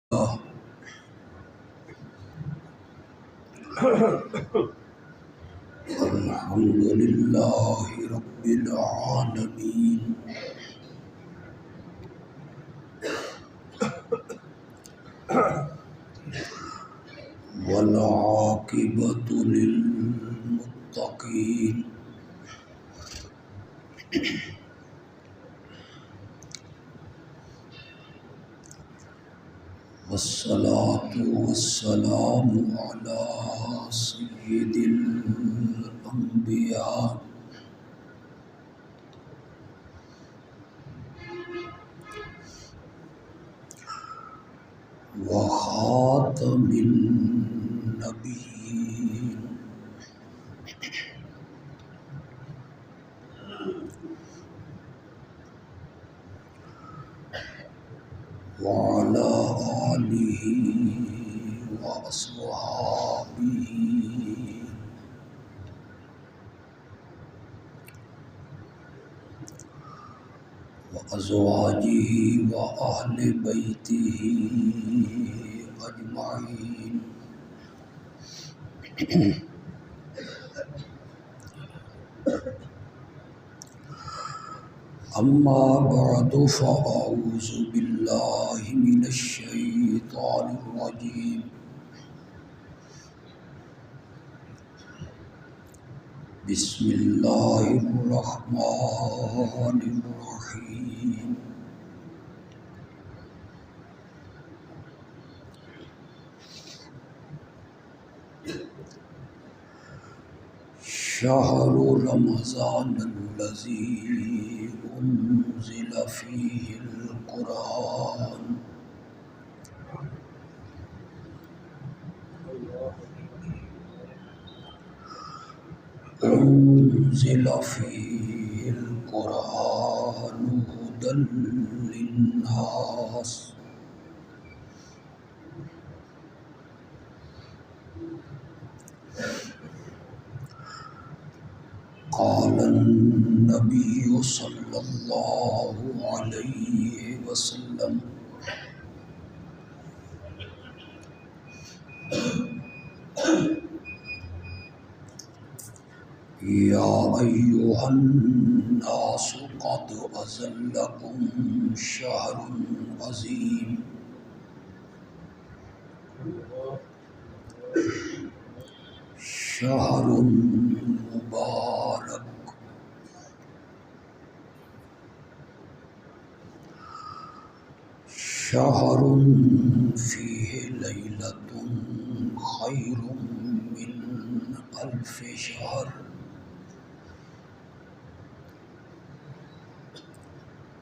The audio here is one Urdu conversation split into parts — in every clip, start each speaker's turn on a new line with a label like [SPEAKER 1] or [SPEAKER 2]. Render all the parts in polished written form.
[SPEAKER 1] الحمد لله رب العالمين والعاقبة للمتقين والصلاة والسلام على سيد الأنبياء وخاتم النبيين وعلى آله وأصحابه وأزواجه وأهل بيته أجمعين. أما بعد فأعوذ بالله من الشيطان الرجيم. بسم الله الرحمن الرحيم. شهر رمضان الذي أنزل فيه القرآن أنزل فيه القرآن هدى للناس قال النبي صلى الله عليه وسلم يا أيها الناس قد أظلكم شهر عظيم شهر مبارك شهر فيه ليلة خير من 1000 شهر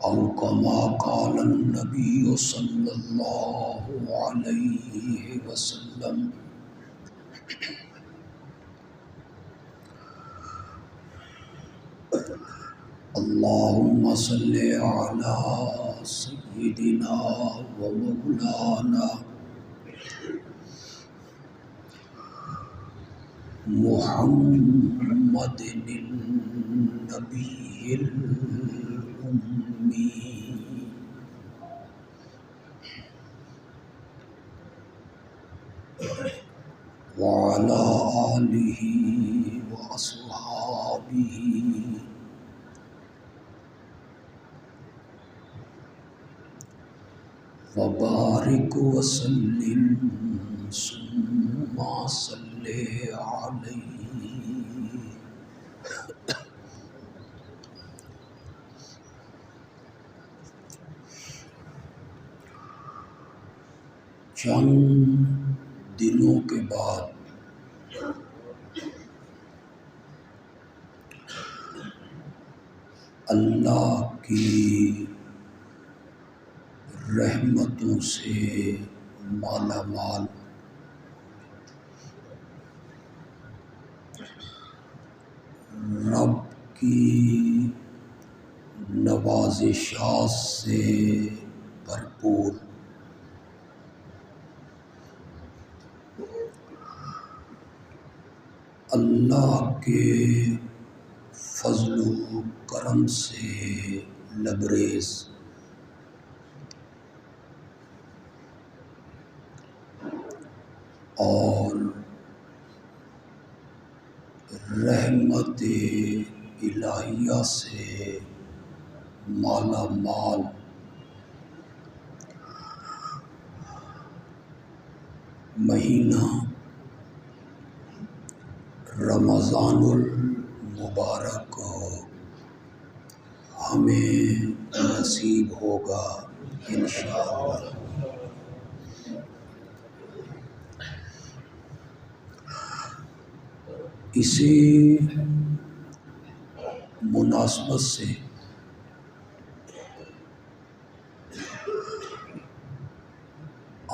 [SPEAKER 1] أو كما قال النبي صلى الله عليه وسلم. اللهم صل على سيدنا ومولانا محمد النبي الأمي وعلى آله وأصحابه وبارك وسلم ثم صل عليه. چند دنوں کے بعد اللہ کی رحمتوں سے مالا مال رب کی نوازشات سے بھرپور اللہ کے فضل و کرم سے لبریز اور رحمت الہیہ سے مالا مال مہینہ رمضان المبارک ہمیں نصیب ہوگا انشاءاللہ۔ اسی مناسبت سے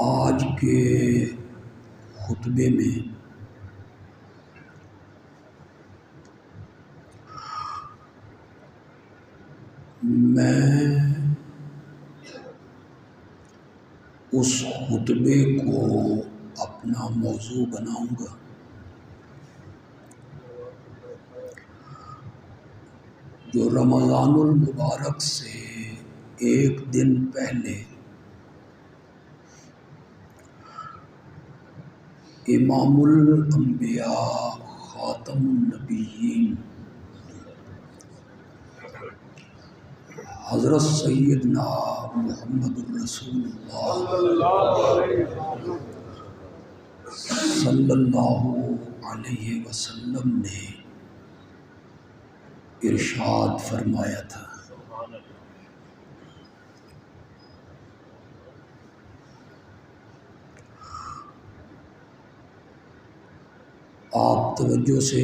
[SPEAKER 1] آج کے خطبے میں میں اس خطبے کو اپنا موضوع بناؤں گا جو رمضان المبارک سے ایک دن پہلے امام الانبیاء خاتم النبیین حضرت سیدنا محمد الرسول اللہ صلی اللہ علیہ وسلم نے ارشاد فرمایا تھا، آپ توجہ سے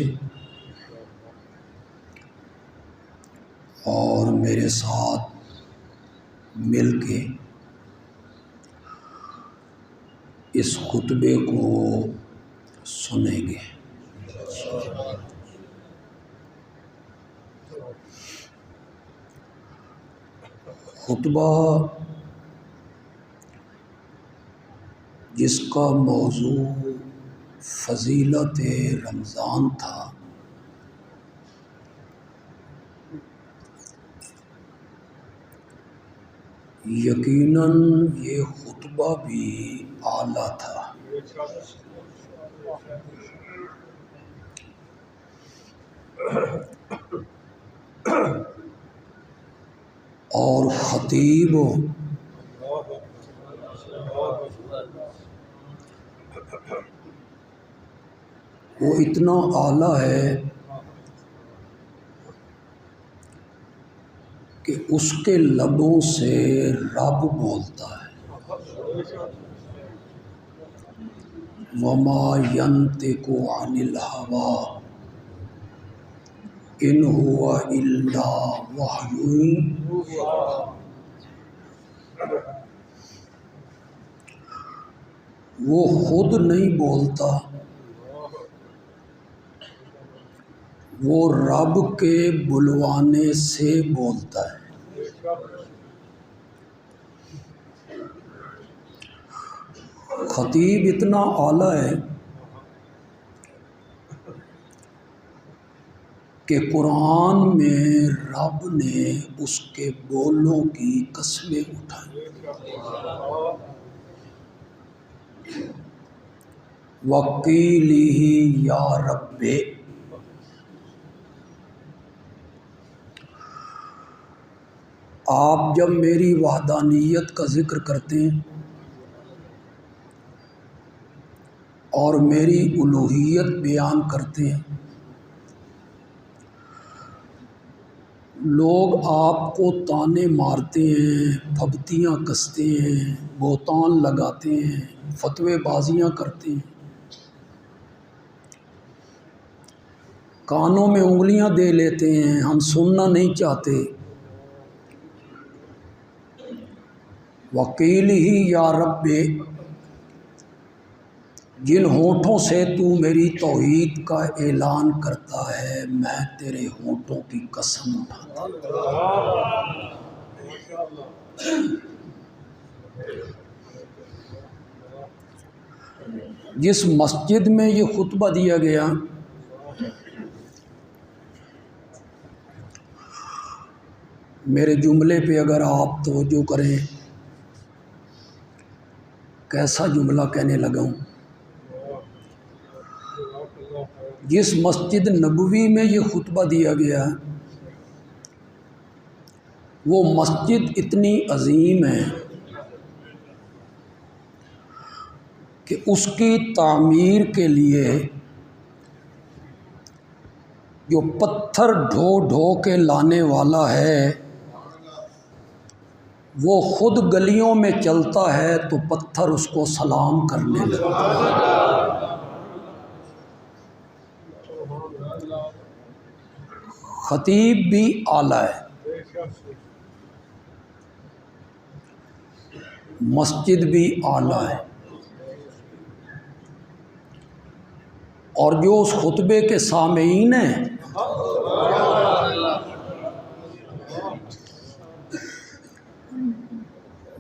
[SPEAKER 1] اور میرے ساتھ مل کے اس خطبے کو سنیں گے۔ خطبہ جس کا موضوع فضیلت رمضان تھا، یقیناً یہ خطبہ بھی اعلیٰ تھا۔ اور خطیب وہ اتنا اعلیٰ ہے کہ اس کے لبوں سے رب بولتا ہے، وَمَا يَنطِقُ عَنِ الْهَوَىٰ إِنْ هُوَ إِلَّا وَحْيٌ يُوحَىٰ۔ وہ خود نہیں بولتا، وہ رب کے بلوانے سے بولتا ہے۔ خطیب اتنا اعلیٰ ہے کہ قرآن میں رب نے اس کے بولوں کی قسمیں اٹھائی۔ وَقِیلِهِ یا رب، آپ جب میری وحدانیت کا ذکر کرتے ہیں اور میری الوہیت بیان کرتے ہیں، لوگ آپ کو طعنے مارتے ہیں، پھبتیاں کستے ہیں، بہتان لگاتے ہیں، فتوے بازیاں کرتے ہیں، کانوں میں انگلیاں دے لیتے ہیں، ہم سننا نہیں چاہتے۔ وَقِیلِهِ یا رب، جن ہونٹوں سے تو میری توحید کا اعلان کرتا ہے، میں تیرے ہونٹوں کی قسم اٹھاتا ہوں۔ جس مسجد میں یہ خطبہ دیا گیا، میرے جملے پہ اگر آپ توجہ کریں، کیسا جملہ کہنے لگا ہوں۔ جس مسجد نبوی میں یہ خطبہ دیا گیا وہ مسجد اتنی عظیم ہے کہ اس کی تعمیر کے لیے جو پتھر ڈھو ڈھو کے لانے والا ہے وہ خود گلیوں میں چلتا ہے تو پتھر اس کو سلام کرنے لگتا ہے۔ خطیب بھی اعلیٰ ہے، مسجد بھی اعلیٰ ہے، اور جو اس خطبے کے سامعین ہیں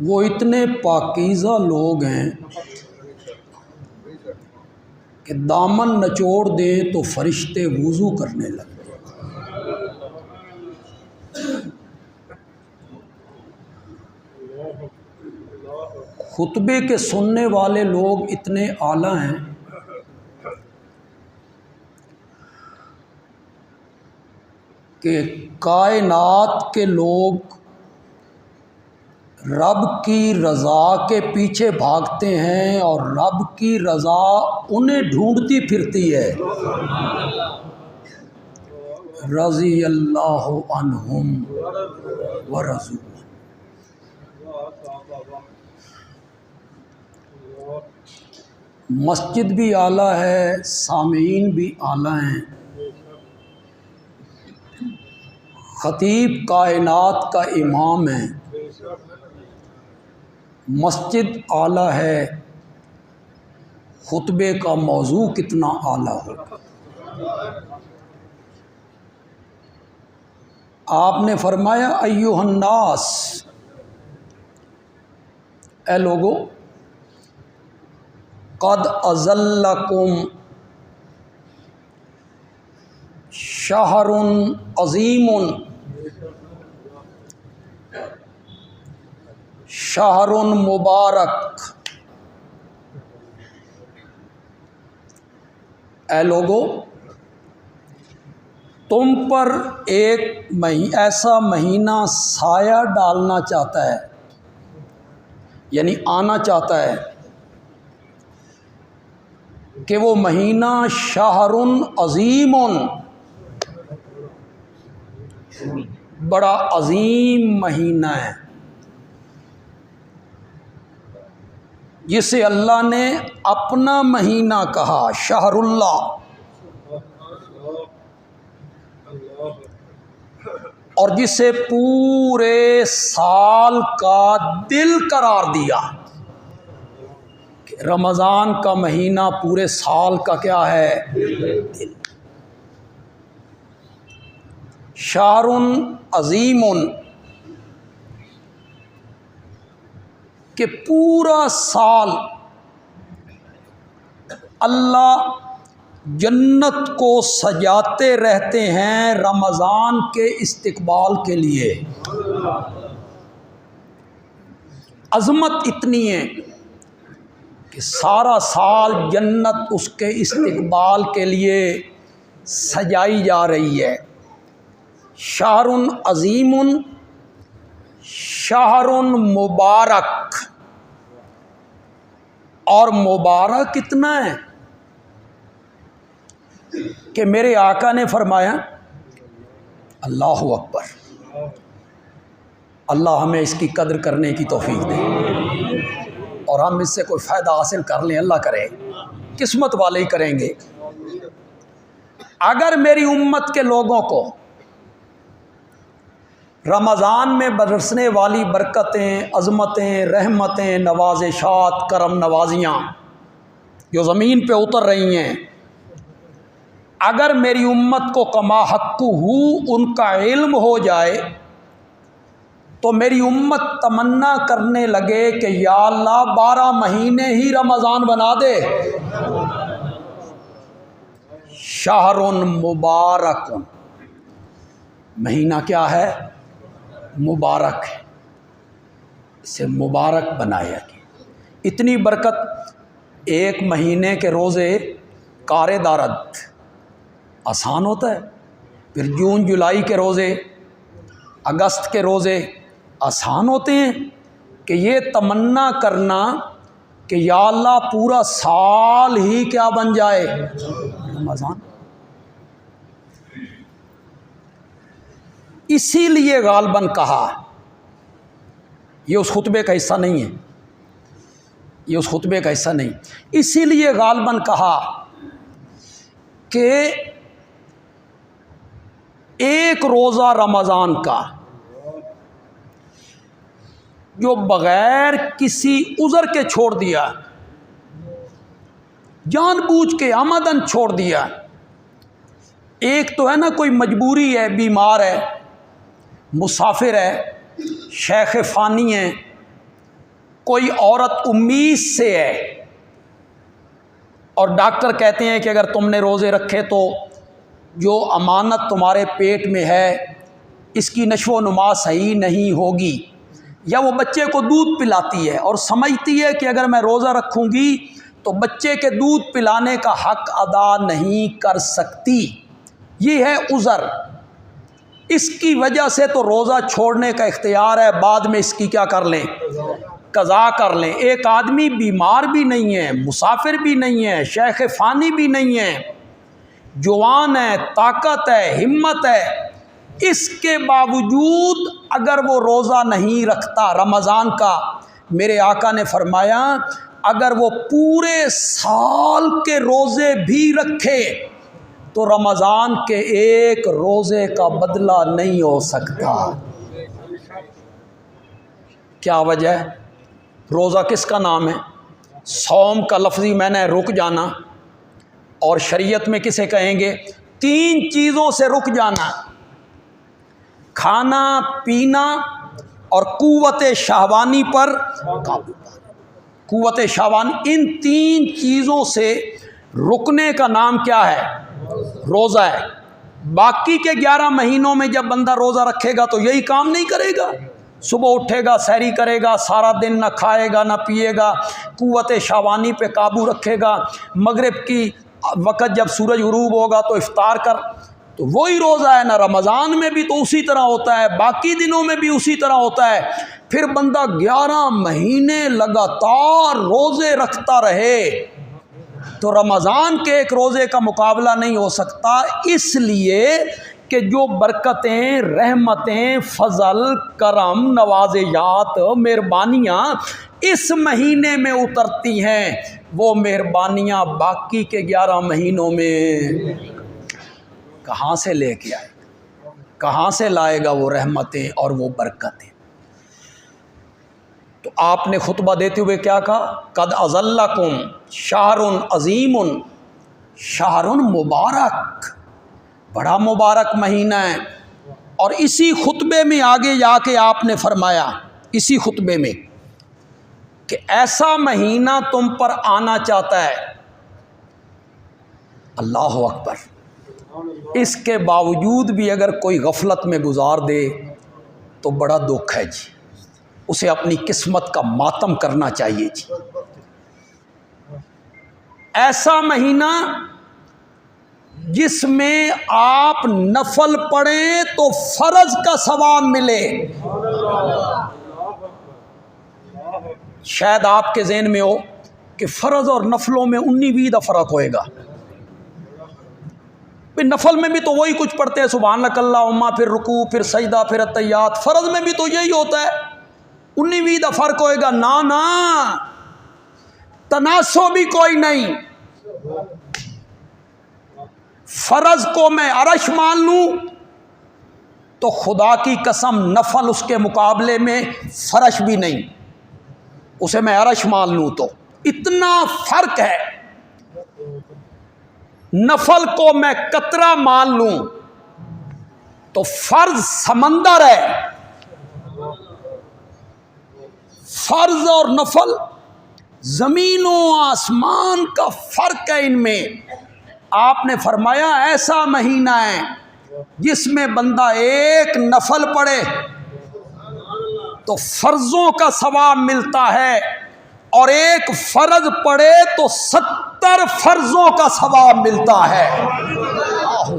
[SPEAKER 1] وہ اتنے پاکیزہ لوگ ہیں کہ دامن نچوڑ دیں تو فرشتے وضو کرنے لگتے۔ خطبے کے سننے والے لوگ اتنے اعلیٰ ہیں کہ کائنات کے لوگ رب کی رضا کے پیچھے بھاگتے ہیں اور رب کی رضا انہیں ڈھونڈتی پھرتی ہے۔ رضی اللہ عنہم ورضوا۔ مسجد بھی اعلیٰ ہے، سامعین بھی اعلیٰ ہیں، خطیب کائنات کا امام ہے، مسجد اعلیٰ ہے، خطبے کا موضوع کتنا اعلیٰ ہوگا۔ آپ نے فرمایا ایھا الناس، اے لوگو، قد اظلکم شہر عظیم، شہر مبارک۔ اے لوگو، تم پر ایک ایسا مہینہ سایہ ڈالنا چاہتا ہے، یعنی آنا چاہتا ہے کہ وہ مہینہ شہر عظیم، بڑا عظیم مہینہ ہے، جسے اللہ نے اپنا مہینہ کہا، شہر اللہ، اور جسے پورے سال کا دل قرار دیا۔ رمضان کا مہینہ پورے سال کا کیا ہے؟ دل۔ شہر عظیم، کہ پورا سال اللہ جنت کو سجاتے رہتے ہیں رمضان کے استقبال کے لیے۔ عظمت اتنی ہے کہ سارا سال جنت اس کے استقبال کے لیے سجائی جا رہی ہے۔ شہر عظیم، شہر مبارک، اور مبارک اتنا ہے کہ میرے آقا نے فرمایا اللہ اکبر، اللہ ہمیں اس کی قدر کرنے کی توفیق دے اور ہم اس سے کوئی فائدہ حاصل کر لیں، اللہ کرے، قسمت والے ہی کریں گے۔ اگر میری امت کے لوگوں کو رمضان میں برسنے والی برکتیں، عظمتیں، رحمتیں، نوازشات، کرم نوازیاں جو زمین پہ اتر رہی ہیں، اگر میری امت کو کما حق ان کا علم ہو جائے تو میری امت تمنا کرنے لگے کہ یا اللہ 12 مہینے ہی رمضان بنا دے۔ شہر مبارک، مہینہ کیا ہے؟ مبارک ہے، اسے مبارک بنایا گیا۔ اتنی برکت، ایک مہینے کے روزے کار دارد، آسان ہوتا ہے؟ پھر جون جولائی کے روزے، اگست کے روزے آسان ہوتے ہیں کہ یہ تمنا کرنا کہ یا اللہ پورا سال ہی کیا بن جائے رمضان؟ اسی لیے غالباً کہا، یہ اس خطبے کا حصہ نہیں ہے، یہ اس خطبے کا حصہ نہیں، اسی لیے غالباً کہا کہ ایک روزہ رمضان کا جو بغیر کسی عذر کے چھوڑ دیا، جان بوجھ کے عمدن چھوڑ دیا، ایک تو ہے نا کوئی مجبوری ہے، بیمار ہے، مسافر ہے، شیخ فانی ہے، کوئی عورت امید سے ہے اور ڈاکٹر کہتے ہیں کہ اگر تم نے روزے رکھے تو جو امانت تمہارے پیٹ میں ہے اس کی نشو و نما صحیح نہیں ہوگی، یا وہ بچے کو دودھ پلاتی ہے اور سمجھتی ہے کہ اگر میں روزہ رکھوں گی تو بچے کے دودھ پلانے کا حق ادا نہیں کر سکتی، یہ ہے عذر، اس کی وجہ سے تو روزہ چھوڑنے کا اختیار ہے، بعد میں اس کی کیا کر لیں، قضا کر لیں۔ ایک آدمی بیمار بھی نہیں ہے، مسافر بھی نہیں ہے، شیخ فانی بھی نہیں ہے، جوان ہے، طاقت ہے، ہمت ہے، اس کے باوجود اگر وہ روزہ نہیں رکھتا رمضان کا، میرے آقا نے فرمایا اگر وہ پورے سال کے روزے بھی رکھے تو رمضان کے ایک روزے کا بدلہ نہیں ہو سکتا۔ کیا وجہ ہے؟ روزہ کس کا نام ہے؟ صوم کا لفظی معنی ہے رک جانا، اور شریعت میں کسے کہیں گے؟ 3 چیزوں سے رک جانا، کھانا پینا اور قوت شہوانی پر قابو پانا۔ قوت شہوانی، ان 3 چیزوں سے رکنے کا نام کیا ہے؟ روزہ ہے۔ باقی کے 11 مہینوں میں جب بندہ روزہ رکھے گا تو یہی کام نہیں کرے گا، صبح اٹھے گا، سحری کرے گا، سارا دن نہ کھائے گا نہ پیے گا، قوت شہوانی پہ قابو رکھے گا، مغرب کی وقت جب سورج غروب ہوگا تو افطار کر، تو وہی روزہ ہے نا۔ رمضان میں بھی تو اسی طرح ہوتا ہے، باقی دنوں میں بھی اسی طرح ہوتا ہے۔ پھر بندہ 11 مہینے لگاتار روزے رکھتا رہے تو رمضان کے ایک روزے کا مقابلہ نہیں ہو سکتا، اس لیے کہ جو برکتیں، رحمتیں، فضل، کرم، نوازشات، مہربانیاں اس مہینے میں اترتی ہیں، وہ مہربانیاں باقی کے 11 مہینوں میں کہاں سے لے کے آئے گا؟ کہاں سے لائے گا وہ رحمتیں اور وہ برکتیں؟ تو آپ نے خطبہ دیتے ہوئے کیا کہا؟ قد اظلکم شہر عظیم، شہر مبارک، بڑا مبارک مہینہ ہے۔ اور اسی خطبے میں آگے جا کے آپ نے فرمایا، اسی خطبے میں، کہ ایسا مہینہ تم پر آنا چاہتا ہے، اللہ اکبر، اس کے باوجود بھی اگر کوئی غفلت میں گزار دے تو بڑا دکھ ہے جی، اسے اپنی قسمت کا ماتم کرنا چاہیے جی۔ ایسا مہینہ جس میں آپ نفل پڑھیں تو فرض کا ثواب ملے۔ شاید آپ کے ذہن میں ہو کہ فرض اور نفلوں میں 19-20 کا فرق ہوئے گا۔ نفل میں بھی تو وہی کچھ پڑھتے ہیں، سبحان اللہم، پھر رکوع، پھر سجدہ، پھر اتحیات۔ فرض میں بھی تو یہی ہوتا ہے، 19-20 کا فرق ہوئے گا۔ نا تناسب بھی کوئی نہیں۔ فرض کو میں عرش مان لوں تو خدا کی قسم نفل اس کے مقابلے میں فرش بھی نہیں، اسے میں عرش مان لوں تو اتنا فرق ہے۔ نفل کو میں قطرہ مان لوں تو فرض سمندر ہے۔ فرض اور نفل زمین و آسمان کا فرق ہے ان میں۔ آپ نے فرمایا ایسا مہینہ ہے جس میں بندہ ایک نفل پڑھے تو فرضوں کا ثواب ملتا ہے، اور ایک فرض پڑھے تو 70 فرضوں کا ثواب ملتا ہے۔ اللہ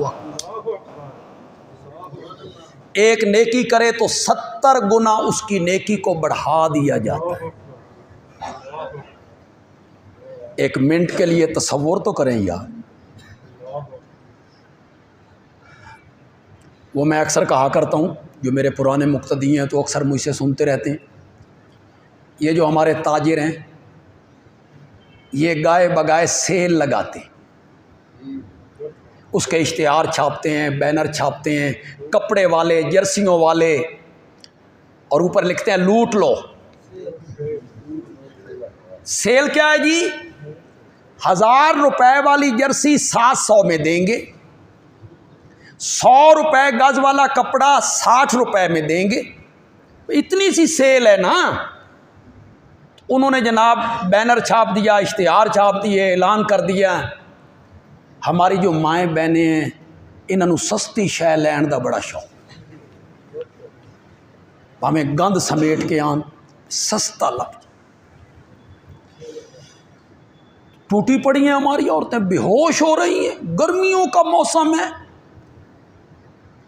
[SPEAKER 1] ایک نیکی کرے تو 70 گنا اس کی نیکی کو بڑھا دیا جاتا ہے۔ ایک منٹ کے لیے تصور تو کریں یار۔ وہ میں اکثر کہا کرتا ہوں، جو میرے پرانے مقتدی ہیں تو اکثر مجھ سے سنتے رہتے ہیں، یہ جو ہمارے تاجر ہیں یہ گائے بگائے سیل لگاتے ہیں، اس کے اشتہار چھاپتے ہیں، بینر چھاپتے ہیں، کپڑے والے، جرسیوں والے، اور اوپر لکھتے ہیں لوٹ لو۔ سیل کیا ہے جی؟ 1000 روپے والی جرسی 700 میں دیں گے، 100 روپے گز والا کپڑا 60 روپے میں دیں گے۔ اتنی سی سیل ہے نا۔ انہوں نے جناب بینر چھاپ دیا، اشتہار چھاپ دیے، اعلان کر دیا۔ ہماری جو مائیں بہنیں ہیں انہوں سستی شے لین دا بڑا شوق، ہمیں گند سمیٹ کے آن سستا لگ جائے۔ ٹوٹی پڑی ہیں ہماری عورتیں، بے ہوش ہو رہی ہیں، گرمیوں کا موسم ہے،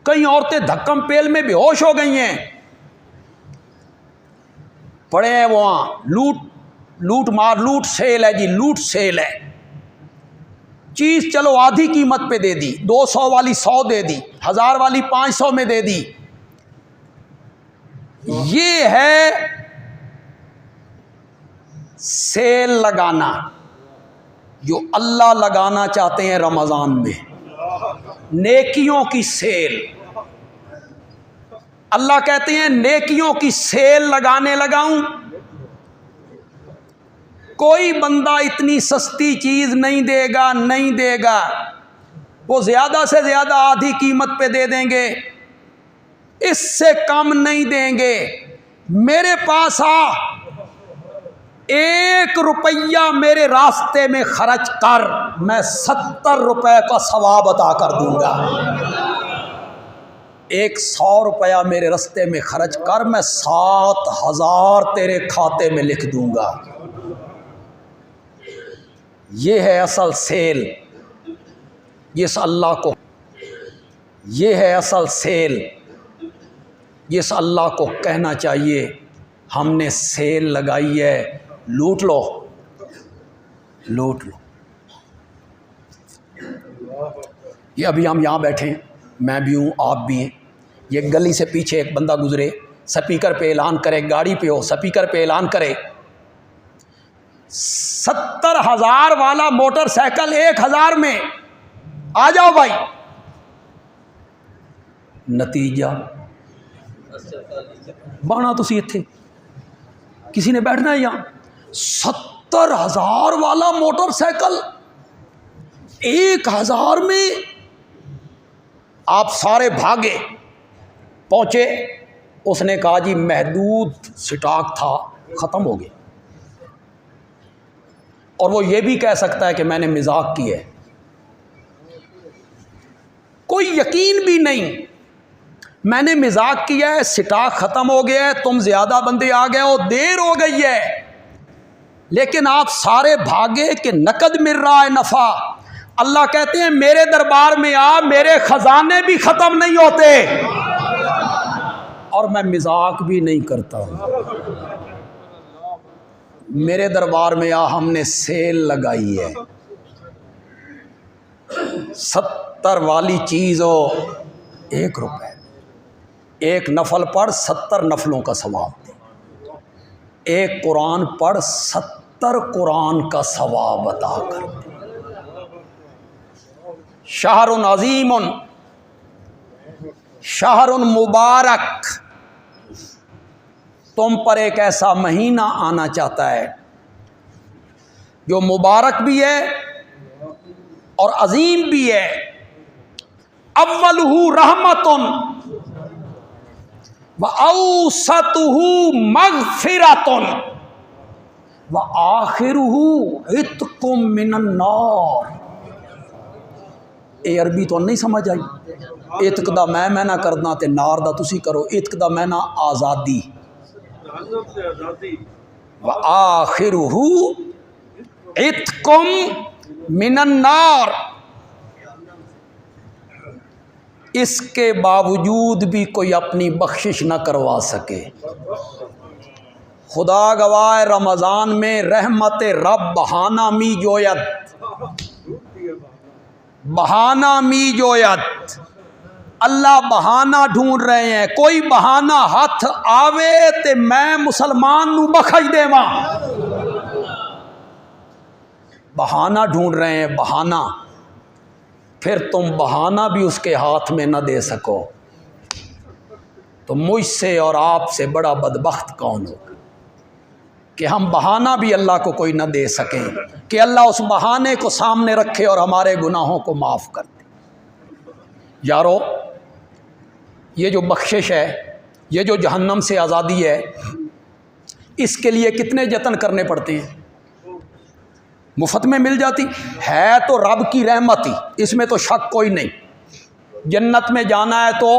[SPEAKER 1] کئی عورتیں دھکم پیل میں بے ہوش ہو گئی ہیں، پڑے ہیں وہاں، لوٹ مار، لوٹ سیل ہے جی، لوٹ سیل ہے۔ چیز چلو آدھی قیمت پہ دے دی، 200 والی 100 دے دی، 1000 والی 500 میں دے دی۔ یہ ہے سیل لگانا جو اللہ لگانا چاہتے ہیں رمضان میں، نیکیوں کی سیل۔ اللہ کہتے ہیں نیکیوں کی سیل لگانے لگاؤں، کوئی بندہ اتنی سستی چیز نہیں دے گا، وہ زیادہ سے زیادہ آدھی قیمت پہ دے دیں گے، اس سے کم نہیں دیں گے۔ میرے پاس آ، 1 روپیہ میرے راستے میں خرچ کر، میں 70 روپے کا ثواب عطا کر دوں گا۔ 100 روپیہ میرے راستے میں خرچ کر، میں 7000 تیرے کھاتے میں لکھ دوں گا۔ یہ ہے اصل سیل، جس اللہ کو، یہ ہے اصل سیل جس اللہ کو کہنا چاہیے ہم نے سیل لگائی ہے، لوٹ لو، لوٹ لو۔ یہ ابھی ہم یہاں بیٹھے ہیں، میں بھی ہوں، آپ بھی ہیں، یہ گلی سے پیچھے ایک بندہ گزرے، سپیکر پہ اعلان کرے، گاڑی پہ ہو سپیکر پہ اعلان کرے، 70,000 والا موٹر سائیکل 1000 میں، آ جاؤ بھائی۔ نتیجہ بانا تسی اتھے کسی نے بیٹھنا ہے یہاں، 70,000 والا موٹر سائیکل 1000 میں، آپ سارے بھاگے، پہنچے، اس نے کہا جی محدود سٹاک تھا، ختم ہو گیا۔ اور وہ یہ بھی کہہ سکتا ہے کہ میں نے مذاق کی ہے، کوئی یقین بھی نہیں، میں نے مذاق کیا ہے، سٹاک ختم ہو گیا ہے، تم زیادہ بندے آ گئے ہو، دیر ہو گئی ہے، لیکن آپ سارے بھاگے کہ نقد مل رہا ہے نفع۔ اللہ کہتے ہیں میرے دربار میں آ، میرے خزانے بھی ختم نہیں ہوتے، اور میں مذاق بھی نہیں کرتا ہوں۔ میرے دربار میں آ، ہم نے سیل لگائی ہے، 70 والی چیز ہو 1 روپے، 1 نفل پڑھ 70 نفلوں کا ثواب دے، 1 قرآن پڑھ 70 قرآن کا ثواب عطا کر دے۔ شہر عظیم، شہر مبارک، تم پر ایک ایسا مہینہ آنا چاہتا ہے جو مبارک بھی ہے اور عظیم بھی ہے۔ اولہ رحمت وأوسطہ مغفرۃ وآخرہ عتق من النار۔ اے عربی تو نہیں سمجھ آئی؟ عتق دا میں نہ کرنا تے نار دا تسی کرو، عتق دا میں نہ آزادی، وآخرہ عتق من النار۔ اس کے باوجود بھی کوئی اپنی بخشش نہ کروا سکے۔ خدا گواہ رمضان میں رحمت رب بہانہ می جویت، بہانہ می جویت، اللہ بہانہ ڈھونڈ رہے ہیں، کوئی بہانہ ہاتھ آوے تے میں مسلمان نو بخش دیواں۔ بہانہ ڈھونڈ رہے ہیں، بہانہ، پھر تم بہانہ بھی اس کے ہاتھ میں نہ دے سکو تو مجھ سے اور آپ سے بڑا بدبخت کون ہوگا کہ ہم بہانہ بھی اللہ کو کوئی نہ دے سکیں کہ اللہ اس بہانے کو سامنے رکھے اور ہمارے گناہوں کو معاف کر دے۔ یارو، یہ جو بخشش ہے، یہ جو جہنم سے آزادی ہے، اس کے لیے کتنے جتن کرنے پڑتے ہیں؟ مفت میں مل جاتی ہے تو رب کی رحمت ہی، اس میں تو شک کوئی نہیں۔ جنت میں جانا ہے تو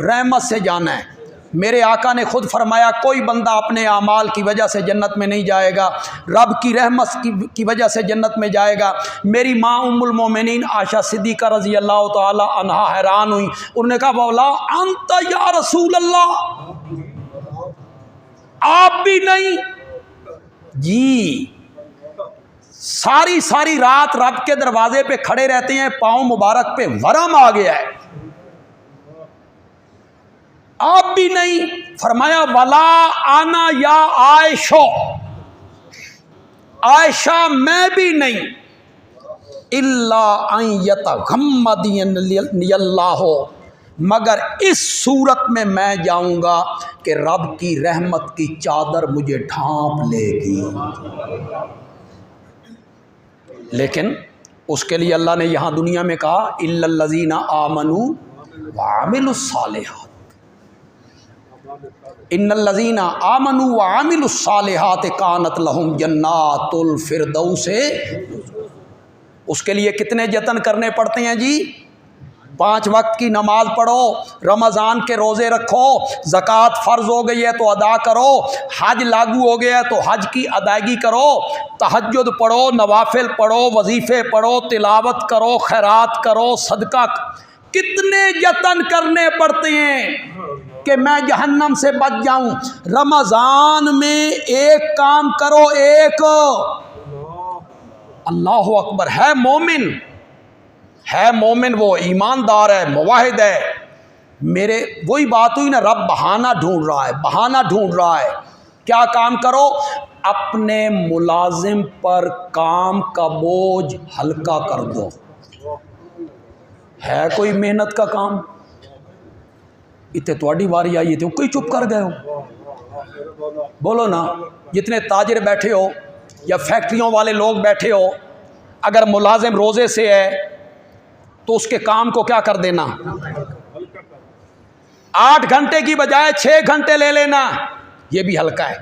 [SPEAKER 1] رحمت سے جانا ہے۔ میرے آقا نے خود فرمایا کوئی بندہ اپنے اعمال کی وجہ سے جنت میں نہیں جائے گا، رب کی رحمت کی وجہ سے جنت میں جائے گا۔ میری ماں ام المومنین عائشہ صدیقہ رضی اللہ تعالی عنہا حیران ہوئی، انہوں نے کہا مولا انت یا رسول اللہ، آپ بھی نہیں؟ جی، ساری رات رب کے دروازے پہ کھڑے رہتے ہیں، پاؤں مبارک پہ ورم آ گیا ہے، آپ بھی نہیں؟ فرمایا ولا آنا یا عائشہ، عائشہ میں بھی نہیں، الا ان یتغمدنی اللہ، مگر اس صورت میں جاؤں گا کہ رب کی رحمت کی چادر مجھے ڈھانپ لے گی۔ لیکن اس کے لیے اللہ نے یہاں دنیا میں کہا الا الذین آمنوا وعملوا الصالحات، ان الذین آمنوا وعملوا الصالحات کانت لہم جنات الفردوس۔ اس کے لیے کتنے جتن کرنے پڑتے ہیں جی؟ 5 وقت کی نماز پڑھو، رمضان کے روزے رکھو، زکوٰۃ فرض ہو گئی ہے تو ادا کرو، حج لاگو ہو گیا ہے تو حج کی ادائیگی کرو، تہجد پڑھو، نوافل پڑھو، وظیفے پڑھو، تلاوت کرو، خیرات کرو، صدقہ۔ کتنے جتن کرنے پڑتے ہیں کہ میں جہنم سے بچ جاؤں۔ رمضان میں ایک کام کرو، ایک اللہ اکبر، ہے مومن، ہے مومن، وہ ایماندار ہے، موحد ہے۔ میرے وہی بات ہوئی نا، رب بہانہ ڈھونڈ رہا ہے، بہانہ ڈھونڈ رہا ہے۔ کیا کام کرو؟ اپنے ملازم پر کام کا بوجھ ہلکا کر دو۔ ہے کوئی محنت کا کام؟ اتنے تھوڑی واری آئی تھی کوئی چپ کر گئے ہو؟ بولو نا، جتنے تاجر بیٹھے ہو یا فیکٹریوں والے لوگ بیٹھے ہو، اگر ملازم روزے سے ہے تو اس کے کام کو کیا کر دینا؟ 8 گھنٹے کی بجائے 6 گھنٹے لے لینا، یہ بھی ہلکا ہے۔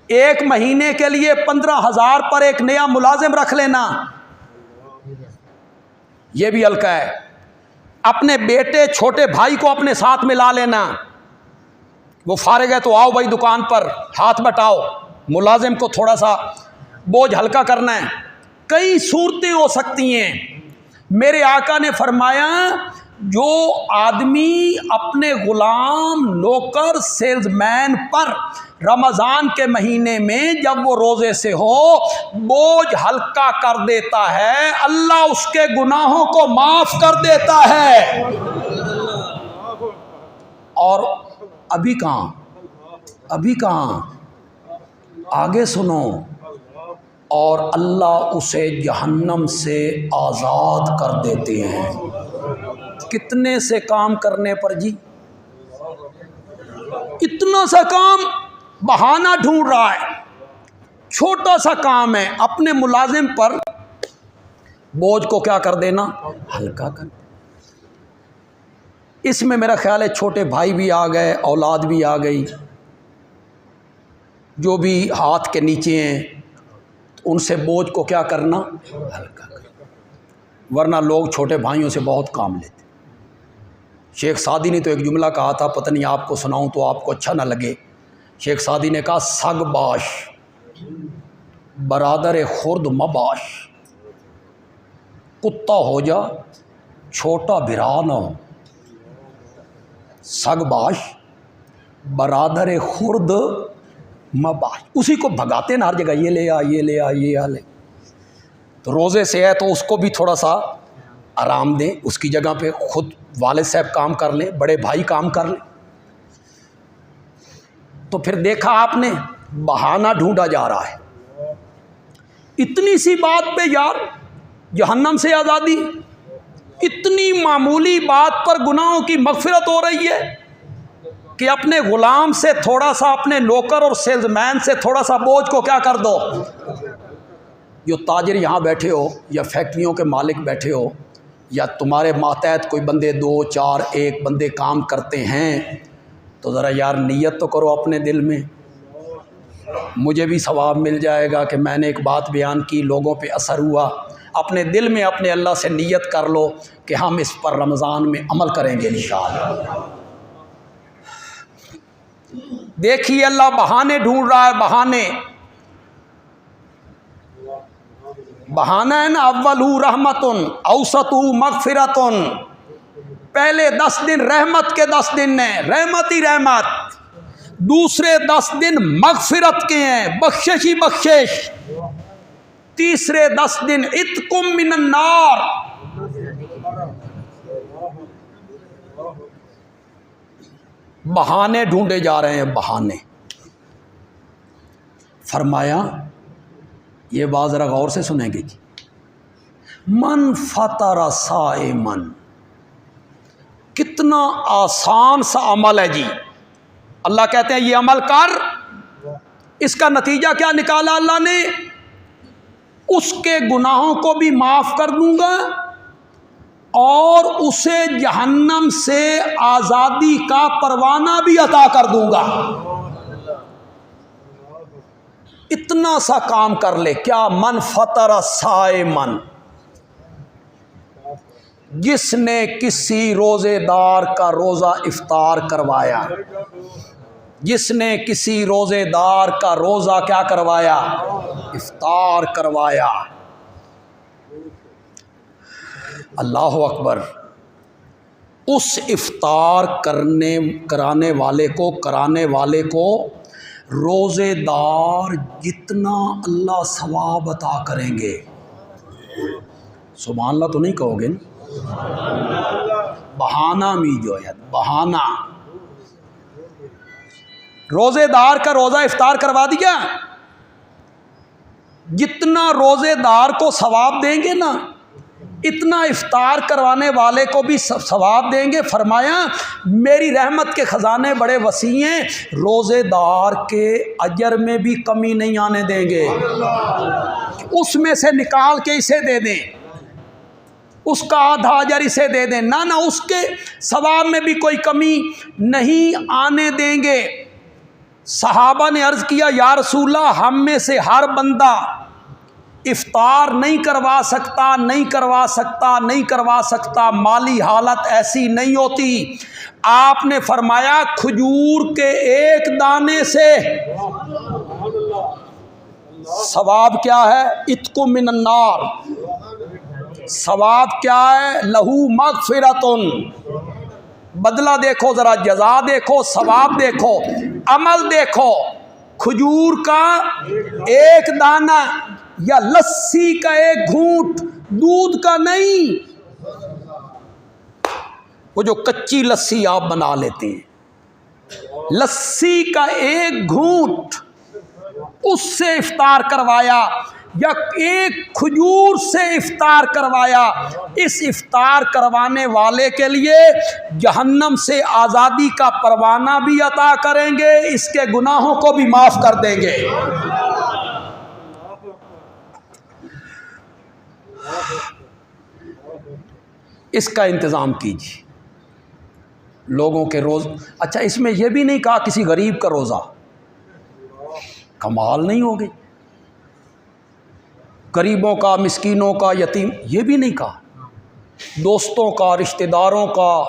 [SPEAKER 1] 1 مہینے کے لیے 15,000 پر ایک نیا ملازم رکھ لینا، یہ بھی ہلکا ہے۔ اپنے بیٹے چھوٹے بھائی کو اپنے ساتھ ملا لینا، وہ فارغ ہے تو آؤ بھائی دکان پر ہاتھ بٹاؤ، ملازم کو تھوڑا سا بوجھ ہلکا کرنا ہے۔ کئی صورتیں ہو سکتی ہیں۔ میرے آقا نے فرمایا جو آدمی اپنے غلام، نوکر، سیلز مین پر رمضان کے مہینے میں جب وہ روزے سے ہو بوجھ ہلکا کر دیتا ہے، اللہ اس کے گناہوں کو معاف کر دیتا ہے۔ اور ابھی کہاں آگے سنو، اور اللہ اسے جہنم سے آزاد کر دیتے ہیں۔ کتنے سے کام کرنے پر جی؟ اتنا سا کام، بہانہ ڈھونڈ رہا ہے، چھوٹا سا کام ہے، اپنے ملازم پر بوجھ کو کیا کر دینا؟ ہلکا کر دینا۔ اس میں میرا خیال ہے چھوٹے بھائی بھی آ گئے، اولاد بھی آ گئی، جو بھی ہاتھ کے نیچے ہیں ان سے بوجھ کو کیا کرنا؟ ہلکا کرنا۔ ورنہ لوگ چھوٹے بھائیوں سے بہت کام لیتے۔ شیخ سعدی نے تو ایک جملہ کہا تھا، پتہ نہیں آپ کو سناؤں تو آپ کو اچھا نہ لگے۔ شیخ سعدی نے کہا سگ باش برادر خرد مباش، کتا ہو جا چھوٹا برا نہ ہو، سگباش برادر خرد مباش، اسی کو بھگاتے نا ہر جگہ، یہ لے آ یہ لے آ یہ لے. تو روزے سے ہے تو اس کو بھی تھوڑا سا آرام دیں، اس کی جگہ پہ خود والد صاحب کام کر لیں، بڑے بھائی کام کر لیں. تو پھر دیکھا آپ نے بہانہ ڈھونڈا جا رہا ہے. اتنی سی بات پہ یار جہنم سے آزادی، اتنی معمولی بات پر گناہوں کی مغفرت ہو رہی ہے کہ اپنے غلام سے تھوڑا سا، اپنے نوکر اور سیلز مین سے تھوڑا سا بوجھ کو کیا کر دو. جو تاجر یہاں بیٹھے ہو یا فیکٹریوں کے مالک بیٹھے ہو یا تمہارے ماتحت کوئی بندے 2 4 1 بندے کام کرتے ہیں، تو ذرا یار نیت تو کرو اپنے دل میں. مجھے بھی ثواب مل جائے گا کہ میں نے ایک بات بیان کی، لوگوں پہ اثر ہوا. اپنے دل میں اپنے اللہ سے نیت کر لو کہ ہم اس پر رمضان میں عمل کریں گے انشاءاللہ. دیکھیے اللہ بہانے ڈھونڈ رہا ہے، بہانہ ہے نا. اولو رحمتن اوسطو مغفرتن، پہلے 10 دن رحمت کے 10 دن ہیں، رحمت ہی رحمت. دوسرے 10 دن مغفرت کے ہیں، بخشش ہی بخشش. تیسرے 10 دن اتقم من النار. بہانے ڈھونڈے جا رہے ہیں، بہانے. فرمایا یہ بات ذرا غور سے سنیں گے جی. من فطر صائمن، کتنا آسان سا عمل ہے جی. اللہ کہتے ہیں یہ عمل کر، اس کا نتیجہ کیا نکالا اللہ نے؟ اس کے گناہوں کو بھی معاف کر دوں گا اور اسے جہنم سے آزادی کا پروانہ بھی عطا کر دوں گا. اتنا سا کام کر لے. کیا؟ من فطر صائمن، جس نے کسی روزے دار کا روزہ افطار کروایا، جس نے کسی روزے دار کا روزہ کیا کروایا؟ افطار کروایا. اللہ اکبر. اس افطار کرانے والے کو روزے دار جتنا اللہ ثواب عطا کریں گے. سبحان اللہ تو نہیں کہو گے نا؟ بہانہ می جو ہے، بہانہ. روزے دار کا روزہ افطار کروا دیا، جتنا روزے دار کو ثواب دیں گے نا، اتنا افطار کروانے والے کو بھی ثواب دیں گے. فرمایا میری رحمت کے خزانے بڑے وسیع ہیں، روزے دار کے اجر میں بھی کمی نہیں آنے دیں گے. اس میں سے نکال کے اسے دے دیں، اس کا آدھا اجر اسے دے دیں، نہ اس کے ثواب میں بھی کوئی کمی نہیں آنے دیں گے. صحابہ نے عرض کیا یا رسول اللہ، ہم میں سے ہر بندہ افطار نہیں کروا سکتا، مالی حالت ایسی نہیں ہوتی. آپ نے فرمایا کھجور کے ایک دانے سے ثواب کیا ہے؟ اتق من النار. ثواب کیا ہے؟ لہو مغفرتن. بدلہ دیکھو ذرا، جزا دیکھو، ثواب دیکھو، عمل دیکھو. کھجور کا ایک دانہ یا لسی کا ایک گھونٹ، دودھ کا نہیں، وہ جو کچی لسی آپ بنا لیتے ہیں، لسی کا ایک گھونٹ اس سے افطار کروایا یا ایک کھجور سے افطار کروایا. اس افطار کروانے والے کے لیے جہنم سے آزادی کا پروانہ بھی عطا کریں گے، اس کے گناہوں کو بھی معاف کر دیں گے. اس کا انتظام کیجیے. لوگوں کے روز، اچھا اس میں یہ بھی نہیں کہا کسی غریب کا روزہ، کمال نہیں ہوگی. غریبوں کا، مسکینوں کا، یتیم، یہ بھی نہیں کہا. دوستوں کا، رشتہ داروں کا،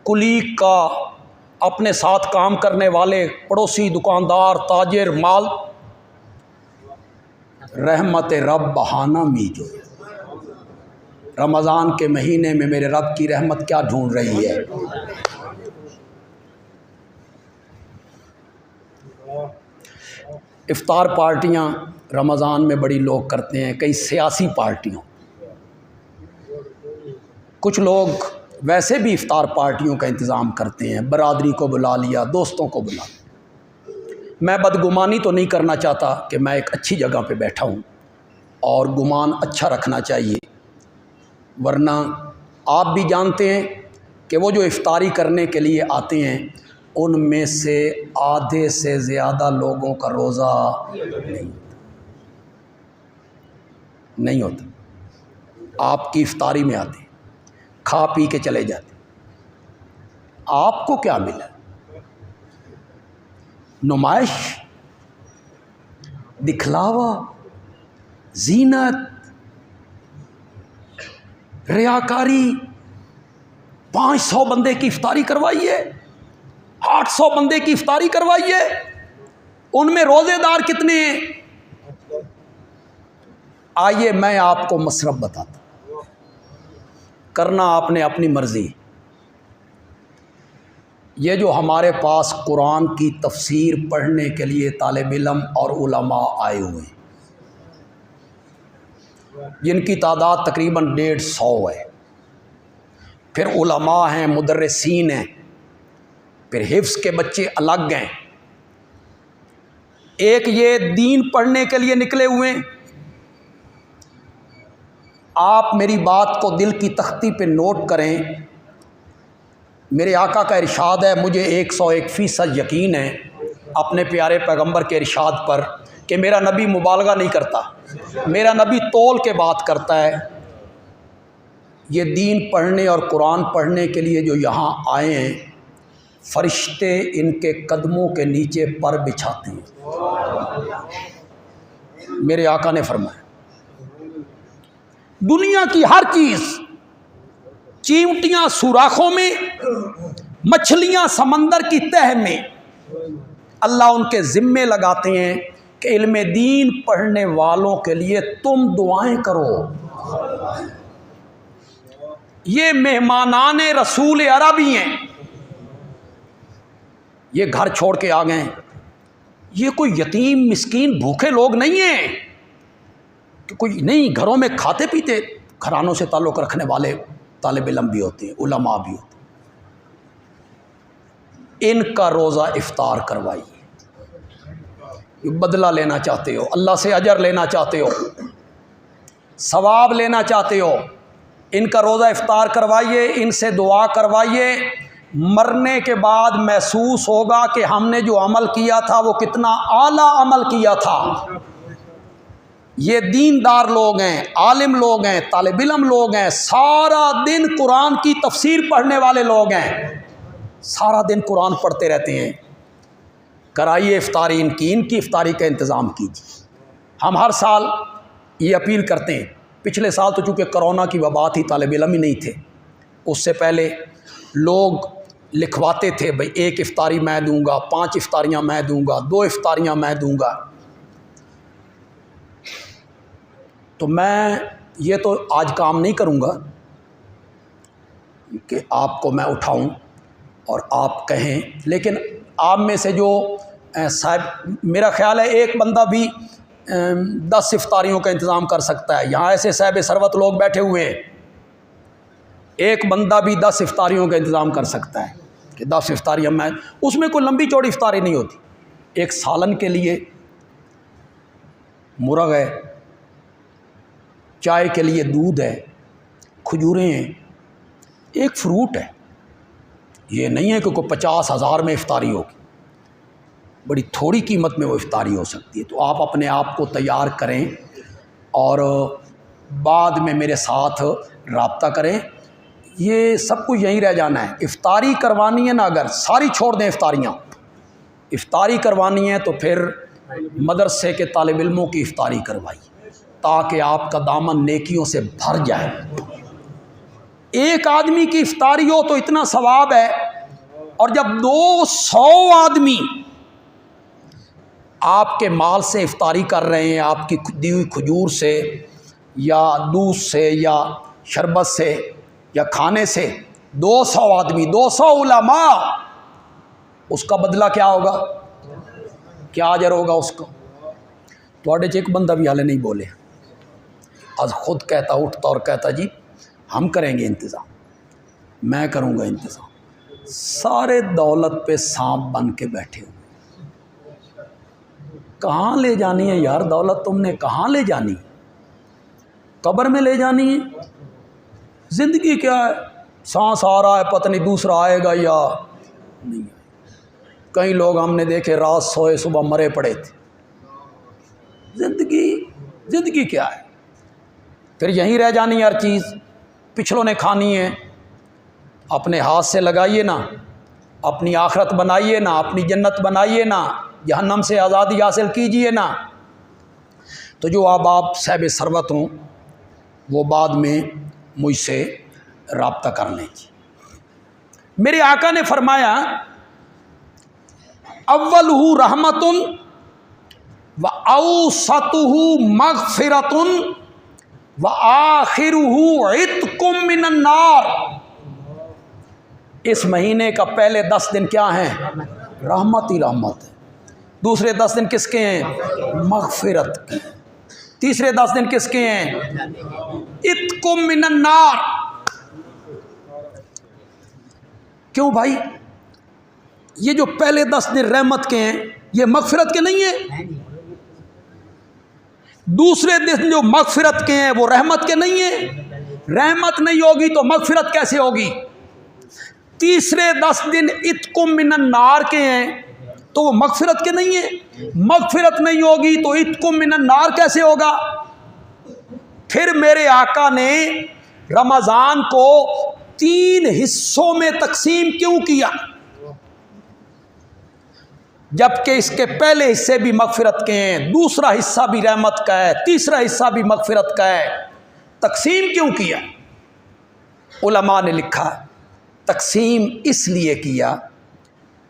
[SPEAKER 1] کلیگ کا، اپنے ساتھ کام کرنے والے، پڑوسی، دکاندار، تاجر، مال. رحمت رب بہانہ می جو، رمضان کے مہینے میں میرے رب کی رحمت کیا ڈھونڈ رہی ہے؟ افطار پارٹیاں رمضان میں بڑی لوگ کرتے ہیں، کئی سیاسی پارٹیوں، کچھ لوگ ویسے بھی افطار پارٹیوں کا انتظام کرتے ہیں، برادری کو بلا لیا، دوستوں کو بلا لیا۔ میں بدگمانی تو نہیں کرنا چاہتا کہ میں ایک اچھی جگہ پہ بیٹھا ہوں، اور گمان اچھا رکھنا چاہیے، ورنہ آپ بھی جانتے ہیں کہ وہ جو افطاری کرنے کے لیے آتے ہیں ان میں سے آدھے سے زیادہ لوگوں کا روزہ نہیں ہوتا۔ آپ کی افطاری میں آتے ہیں، کھا پی کے چلے جاتے، آپ کو کیا ملا؟ نمائش، دکھلاوا، زینت، ریاکاری۔ 500 بندے کی افطاری کروائیے، 800 بندے کی افطاری کروائیے، ان میں روزے دار کتنے ہیں؟ آئیے میں آپ کو مصرف بتاتا ہوں، کرنا آپ نے اپنی مرضی۔ یہ جو ہمارے پاس قرآن کی تفسیر پڑھنے کے لیے طالب علم اور علماء آئے ہوئے ہیں، جن کی تعداد تقریباً 150 ہے، پھر علماء ہیں، مدرسین ہیں، پھر حفظ کے بچے الگ ہیں، ایک یہ دین پڑھنے کے لیے نکلے ہوئے ہیں۔ آپ میری بات کو دل کی تختی پہ نوٹ کریں، میرے آقا کا ارشاد ہے، مجھے 101% یقین ہے اپنے پیارے پیغمبر کے ارشاد پر کہ میرا نبی مبالغہ نہیں کرتا، میرا نبی تول کے بات کرتا ہے۔ یہ دین پڑھنے اور قرآن پڑھنے کے لیے جو یہاں آئے ہیں، فرشتے ان کے قدموں کے نیچے پر بچھاتے ہیں، میرے آقا نے فرمایا۔ دنیا کی ہر چیز، چیونٹیاں سوراخوں میں، مچھلیاں سمندر کی تہ میں، اللہ ان کے ذمے لگاتے ہیں کہ علم دین پڑھنے والوں کے لیے تم دعائیں کرو۔ یہ مہمانان رسول عربی ہیں، یہ گھر چھوڑ کے آ گئے، یہ کوئی یتیم مسکین بھوکے لوگ نہیں ہیں کہ کوئی نہیں، گھروں میں کھاتے پیتے گھرانوں سے تعلق رکھنے والے طالب علم بھی ہوتے ہیں، علماء بھی ہوتے ہیں۔ ان کا روزہ افطار کروائیے۔ بدلہ لینا چاہتے ہو، اللہ سے اجر لینا چاہتے ہو، ثواب لینا چاہتے ہو، ان کا روزہ افطار کروائیے، ان سے دعا کروائیے۔ مرنے کے بعد محسوس ہوگا کہ ہم نے جو عمل کیا تھا وہ کتنا اعلیٰ عمل کیا تھا۔ یہ دیندار لوگ ہیں، عالم لوگ ہیں، طالب علم لوگ ہیں، سارا دن قرآن کی تفسیر پڑھنے والے لوگ ہیں، سارا دن قرآن پڑھتے رہتے ہیں۔ کرائیے افطاری ان کی افطاری کا انتظام کیجیے۔ ہم ہر سال یہ اپیل کرتے ہیں، پچھلے سال تو چونکہ کرونا کی وبا تھی، طالب علم ہی نہیں تھے، اس سے پہلے لوگ لکھواتے تھے بھئی 1 افطاری میں دوں گا، 5 افطاریاں میں دوں گا، 2 افطاریاں میں دوں گا۔ تو میں یہ تو آج کام نہیں کروں گا کہ آپ کو میں اٹھاؤں اور آپ کہیں، لیکن آپ میں سے جو صاحب، میرا خیال ہے ایک بندہ بھی 10 افطاریوں کا انتظام کر سکتا ہے۔ یہاں ایسے صاحب ثروت لوگ بیٹھے ہوئے ہیں، ایک بندہ بھی 10 افطاریوں کا انتظام کر سکتا ہے کہ 10 افطاریاں میں، اس میں کوئی لمبی چوڑی افطاری نہیں ہوتی۔ ایک سالن کے لیے مرغ ہے، چائے کے لیے دودھ ہے، کھجوریں ہیں، ایک فروٹ ہے۔ یہ نہیں ہے کہ کوئی 50,000 میں افطاری ہوگی، بڑی تھوڑی قیمت میں وہ افطاری ہو سکتی ہے۔ تو آپ اپنے آپ کو تیار کریں اور بعد میں میرے ساتھ رابطہ کریں۔ یہ سب کچھ یہیں رہ جانا ہے۔ افطاری کروانی ہے نا، اگر ساری چھوڑ دیں افطاریاں، افطاری کروانی ہے تو پھر مدرسے کے طالب علموں کی افطاری کروائیے تاکہ آپ کا دامن نیکیوں سے بھر جائے۔ ایک آدمی کی افطاری ہو تو اتنا ثواب ہے، اور جب 200 آدمی آپ کے مال سے افطاری کر رہے ہیں، آپ کی دی ہوئی کھجور سے یا دودھ سے یا شربت سے یا کھانے سے 200 آدمی 200 علماء، اس کا بدلہ کیا ہوگا؟ کیا اجر ہوگا اس کا؟ تھوڑے چ ایک بندہ بھی حالے نہیں بولے، آج خود کہتا اٹھتا اور کہتا جی ہم کریں گے انتظام، میں کروں گا انتظام۔ سارے دولت پہ سانپ بن کے بیٹھے ہوئے، کہاں لے جانی ہے یار دولت؟ تم نے کہاں لے جانی؟ قبر میں لے جانی ہے؟ زندگی کیا ہے؟ سانس آ رہا ہے، پتہ نہیں دوسرا آئے گا یا نہیں۔ کئی لوگ ہم نے دیکھے رات سوئے صبح مرے پڑے تھے۔ زندگی کیا ہے؟ پھر یہیں رہ جانی ہر چیز، پچھلوں نے کھانی ہے۔ اپنے ہاتھ سے لگائیے نا، اپنی آخرت بنائیے نا، اپنی جنت بنائیے نا، جہنم سے آزادی حاصل کیجئے نا۔ تو جو آپ صاحب ثروت ہوں وہ بعد میں مجھ سے رابطہ کر لیں جی۔ میرے آقا نے فرمایا اولہ رحمت و اوسطہ مغفرۃ و آخرہ عتق من النار۔ اس مہینے کا پہلے 10 دن کیا ہیں؟ رحمت ہی رحمت ہے۔ دوسرے 10 دن کس کے ہیں؟ مغفرت کے۔ تیسرے 10 دن کس کے ہیں؟ عتق من النار۔ کیوں بھائی؟ یہ جو پہلے 10 دن رحمت کے ہیں یہ مغفرت کے نہیں ہیں؟ دوسرے دن جو مغفرت کے ہیں وہ رحمت کے نہیں ہیں؟ رحمت نہیں ہوگی تو مغفرت کیسے ہوگی؟ تیسرے 10 دن عتق من النار کے ہیں تو وہ مغفرت کے نہیں ہیں؟ مغفرت نہیں ہوگی تو عتق من النار کیسے ہوگا؟ پھر میرے آقا نے رمضان کو 3 حصوں میں تقسیم کیوں کیا؟ جبکہ اس کے پہلے حصے بھی مغفرت کے ہیں، دوسرا حصہ بھی رحمت کا ہے، تیسرا حصہ بھی مغفرت کا ہے، تقسیم کیوں کیا؟ علماء نے لکھا تقسیم اس لیے کیا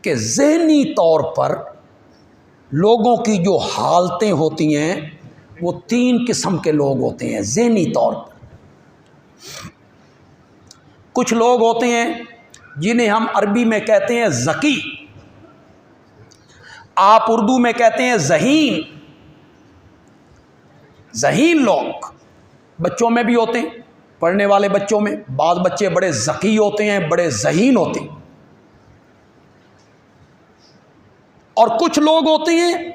[SPEAKER 1] کہ ذہنی طور پر لوگوں کی جو حالتیں ہوتی ہیں وہ 3 قسم کے لوگ ہوتے ہیں ذہنی طور پر۔ کچھ لوگ ہوتے ہیں جنہیں ہم عربی میں کہتے ہیں ذکی، آپ اردو میں کہتے ہیں ذہین۔ ذہین لوگ بچوں میں بھی ہوتے ہیں، پڑھنے والے بچوں میں بعض بچے بڑے ذکی ہوتے ہیں، بڑے ذہین ہوتے ہیں۔ اور کچھ لوگ ہوتے ہیں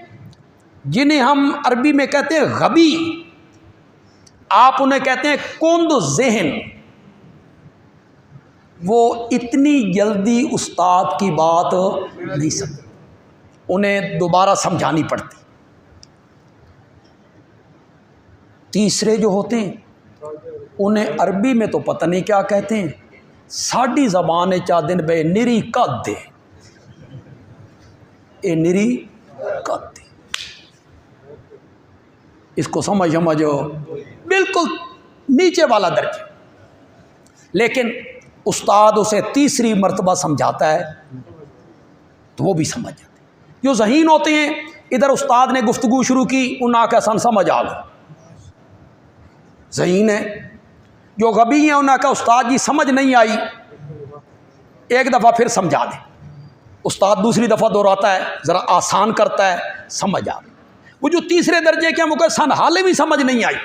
[SPEAKER 1] جنہیں ہم عربی میں کہتے ہیں غبی، آپ انہیں کہتے ہیں کند ذہن۔ وہ اتنی جلدی استاد کی بات نہیں سمجھتے، انہیں دوبارہ سمجھانی پڑتی۔ تیسرے جو ہوتے ہیں انہیں عربی میں تو پتہ نہیں کیا کہتے ہیں، ساڑی زبان چا دن بے نری قد دے، اے نری قد دے، اس کو سمجھو بالکل نیچے والا درجہ۔ لیکن استاد اسے تیسری مرتبہ سمجھاتا ہے تو وہ بھی سمجھ جاتے۔ جو ذہین ہوتے ہیں ادھر استاد نے گفتگو شروع کی انہاں کا سن سمجھ آ گئی، ذہین ہے۔ جو غبی ہیں انہاں کا استاد جی سمجھ نہیں آئی، ایک دفعہ پھر سمجھا دیں، استاد دوسری دفعہ دہراتا ہے، ذرا آسان کرتا ہے، سمجھ آ گئی۔ وہ جو تیسرے درجے کے وہ سن حالے بھی سمجھ نہیں آئی،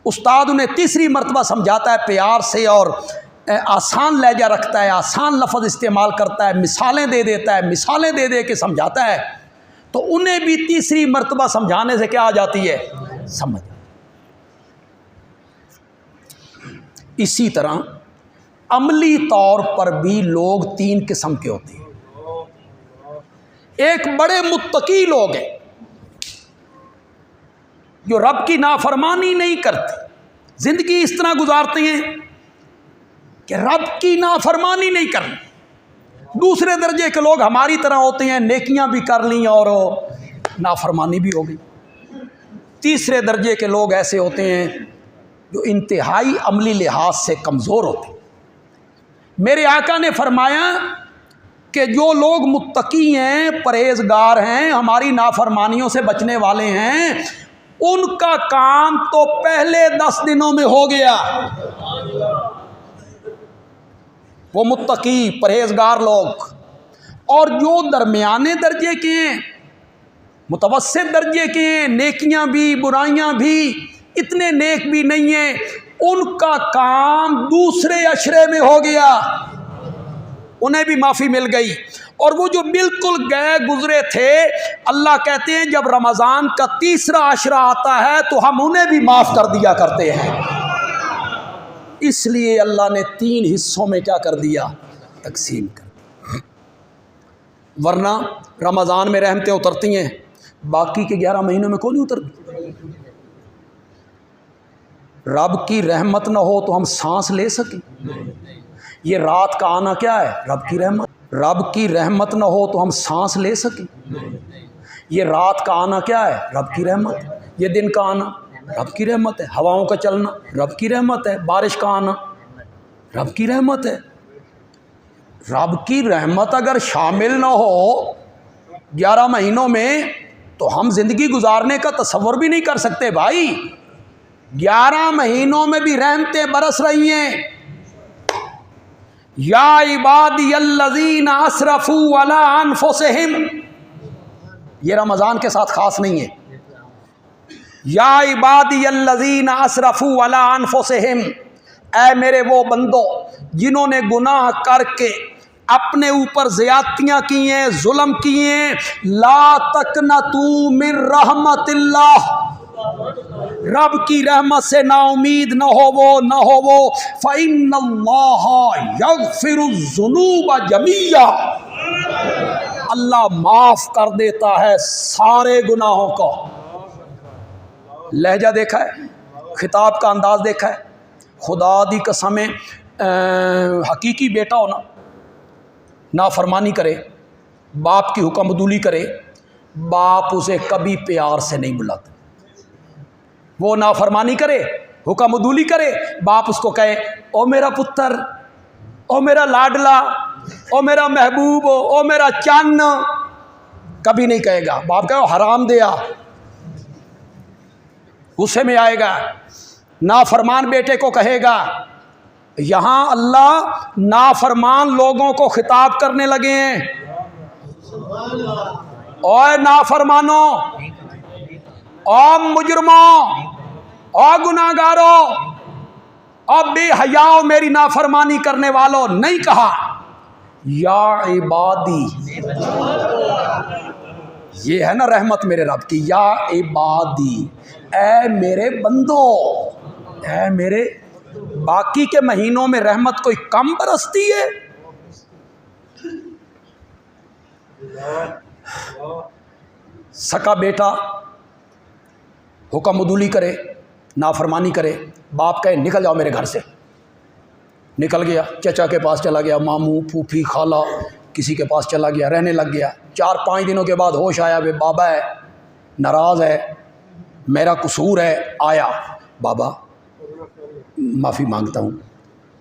[SPEAKER 1] استاد انہیں تیسری مرتبہ سمجھاتا ہے پیار سے اور آسان لہجہ رکھتا ہے، آسان لفظ استعمال کرتا ہے، مثالیں دے دیتا ہے، مثالیں دے دے کے سمجھاتا ہے، تو انہیں بھی تیسری مرتبہ سمجھانے سے کیا آ جاتی ہے؟ سمجھ۔ اسی طرح عملی طور پر بھی لوگ 3 قسم کے ہوتے ہیں۔ ایک بڑے متقی لوگ ہیں جو رب کی نافرمانی نہیں کرتے، زندگی اس طرح گزارتے ہیں کہ رب کی نافرمانی نہیں کرنی۔ دوسرے درجے کے لوگ ہماری طرح ہوتے ہیں، نیکیاں بھی کر لیں اور نافرمانی بھی ہو گئی۔ تیسرے درجے کے لوگ ایسے ہوتے ہیں جو انتہائی عملی لحاظ سے کمزور ہوتے ہیں۔ میرے آقا نے فرمایا کہ جو لوگ متقی ہیں، پرہیزگار ہیں، ہماری نافرمانیوں سے بچنے والے ہیں، ان کا کام تو پہلے 10 دنوں میں ہو گیا. وہ متقی پرہیزگار لوگ. اور جو درمیانے درجے کے ہیں، متوسط درجے کے ہیں، نیکیاں بھی برائیاں بھی، اتنے نیک بھی نہیں ہیں، ان کا کام دوسرے عشرے میں ہو گیا، انہیں بھی معافی مل گئی. اور وہ جو بالکل گئے گزرے تھے، اللہ کہتے ہیں جب رمضان کا تیسرا عشرہ آتا ہے تو ہم انہیں بھی معاف کر دیا کرتے ہیں. اس لیے اللہ نے 3 حصوں میں کیا کر دیا؟ تقسیم کر دیا. ورنہ رمضان میں رحمتیں اترتی ہیں، باقی کے 11 مہینوں میں کون نہیں اترتی. رب کی رحمت نہ ہو تو ہم سانس لے سکیں؟ یہ رات کا آنا کیا ہے؟ رب کی رحمت. رب کی رحمت نہ ہو تو ہم سانس لے سکیں؟ یہ رات کا آنا کیا ہے؟ رب کی رحمت. یہ دن کا آنا رب کی رحمت ہے. ہواؤں کا چلنا رب کی رحمت ہے. بارش کا آنا رب کی رحمت ہے. رب کی رحمت اگر شامل نہ ہو 11 مہینوں میں تو ہم زندگی گزارنے کا تصور بھی نہیں کر سکتے بھائی. 11 مہینوں میں بھی رحمتیں برس رہی ہیں. یا عبادی الذین اسرفوا علی انفسہم، یہ رمضان کے ساتھ خاص نہیں ہے. یا عبادی الذین اسرفوا علی انفسہم، اے میرے وہ بندو جنہوں نے گناہ کر کے اپنے اوپر زیادتیاں کی ہیں، ظلم کیے ہیں، لا تقنطوا من رحمت اللہ، رب کی رحمت سے نا امید نہ ہو وہ فإن اللہ یغفر الذنوب جميعا، اللہ معاف کر دیتا ہے سارے گناہوں کو. لہجہ دیکھا ہے، خطاب کا انداز دیکھا ہے. خدا دی قسمیں حقیقی بیٹا ہونا، نافرمانی کرے، باپ کی حکم عدولی کرے، باپ اسے کبھی پیار سے نہیں بلاتا. وہ نافرمانی کرے، حکم عدولی کرے، باپ اس کو کہے او میرا پتر، او میرا لاڈلا، او میرا محبوب، او میرا چان، کبھی نہیں کہے گا. باپ کہے حرام دیا، غصے میں آئے گا. نافرمان بیٹے کو کہے گا. یہاں اللہ نافرمان لوگوں کو خطاب کرنے لگے ہیں. اوے نافرمانوں، او مجرموں، او گناہگاروں، او بے حیاؤ، میری نافرمانی کرنے والوں. نہیں کہا یا عبادی. یہ ہے نا رحمت میرے رب کی. یا عبادی، اے میرے بندو، اے میرے. باقی کے مہینوں میں رحمت کوئی کم برستی ہے؟ سکا بیٹا حکم عدولی کرے، نافرمانی کرے، باپ کہے نکل جاؤ میرے گھر سے. نکل گیا، چچا کے پاس چلا گیا، ماموں پھوپھی خالہ کسی کے پاس چلا گیا، رہنے لگ گیا. 4-5 دنوں کے بعد ہوش آیا، بے بابا ہے، ناراض ہے، میرا قصور ہے. آیا بابا معافی مانگتا ہوں،